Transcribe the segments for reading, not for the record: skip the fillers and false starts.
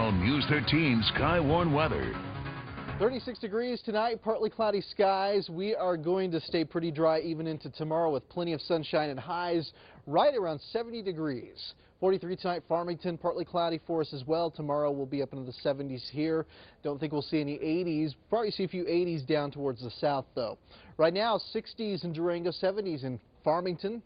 Now, News 13 Skywarn weather. 36 degrees tonight, partly cloudy skies. We are going to stay pretty dry even into tomorrow with plenty of sunshine and highs right around 70 degrees. 43 tonight, Farmington, partly cloudy for us as well. Tomorrow we'll be up into the 70s here. Don't think we'll see any 80s. Probably see a few 80s down towards the south though. Right now, 60s in Durango, 70s in Farmington.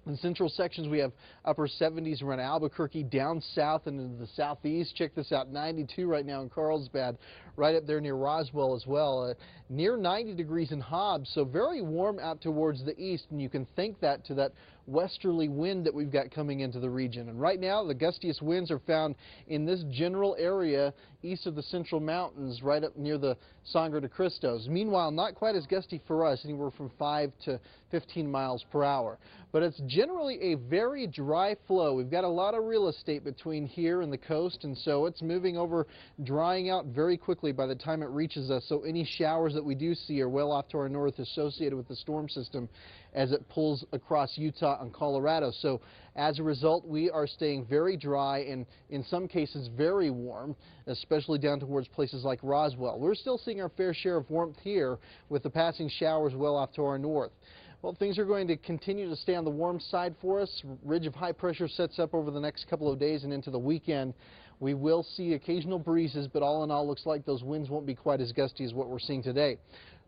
In central sections, we have upper 70s around Albuquerque, down south and into the southeast. Check this out, 92 right now in Carlsbad, right up there near Roswell as well. Near 90 degrees in Hobbs, so very warm out towards the east, and you can thank that to that westerly wind that we've got coming into the region. And right now, the gustiest winds are found in this general area east of the Central Mountains, right up near the Sangre de Cristos. Meanwhile, not quite as gusty for us, anywhere from 5 to 15 miles per hour. But it's generally a very dry flow. We've got a lot of real estate between here and the coast, and so it's moving over, drying out very quickly by the time it reaches us. So any showers that we do see are well off to our north associated with the storm system as it pulls across Utah and Colorado. So as a result, we are staying very dry and in some cases very warm, especially down towards places like Roswell. We're still seeing our fair share of warmth here with the passing showers well off to our north. Well, things are going to continue to stay on the warm side for us. Ridge of high pressure sets up over the next couple of days and into the weekend. We will see occasional breezes, but all in all, looks like those winds won't be quite as gusty as what we're seeing today.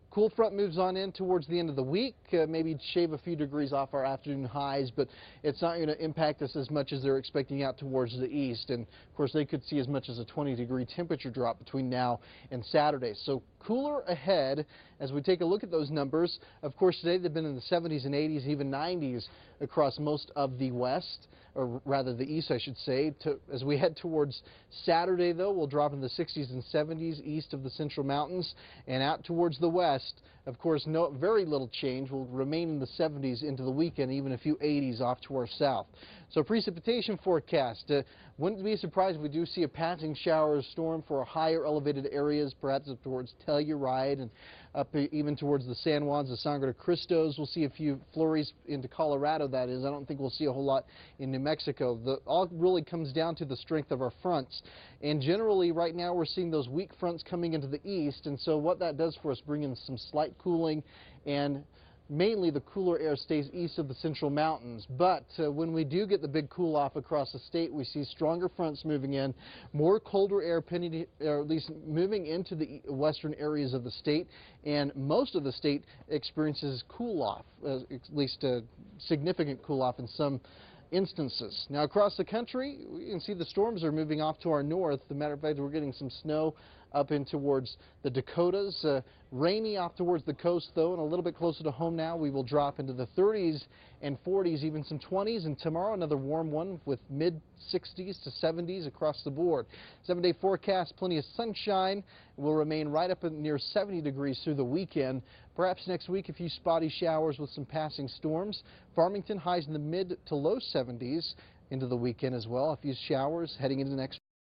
Cool front moves on in towards the end of the week, maybe shave a few degrees off our afternoon highs, but it's not going to impact us as much as they're expecting out towards the east. And of course, they could see as much as a 20-degree temperature drop between now and Saturday. So cooler ahead as we take a look at those numbers. Of course, today they've been in the 70s and 80s, even 90s across most of the west, or rather the east, I should say. As we head towards Saturday, though, we'll drop in the 60s and 70s east of the Central Mountains, and out towards the west, of course, very little change. Will remain in the 70s into the weekend, even a few 80s off to our south. So precipitation forecast. Wouldn't be surprised if we do see a passing shower or storm for higher elevated areas, perhaps up towards Telluride and up even towards the San Juans, the Sangre de Cristos. We'll see a few flurries into Colorado, that is. I don't think we'll see a whole lot in New Mexico. All really comes down to the strength of our fronts. And generally, right now, we're seeing those weak fronts coming into the east. And so what that does for us, bring in some slight cooling, and mainly the cooler air stays east of the Central Mountains. But when we do get the big cool off across the state, we see stronger fronts moving in, more colder air or at least moving into the western areas of the state, and most of the state experiences cool off, at least a significant cool off in some instances. Now across the country, we can see the storms are moving off to our north. As a matter of fact, we're getting some snow up in towards the Dakotas. Rainy off towards the coast, though, and a little bit closer to home now. We will drop into the 30s and 40s, even some 20s, and tomorrow another warm one with mid-60s to 70s across the board. 7-day forecast, plenty of sunshine. Will remain right up near 70 degrees through the weekend. Perhaps next week a few spotty showers with some passing storms. Farmington highs in the mid to low 70s into the weekend as well. A few showers heading into next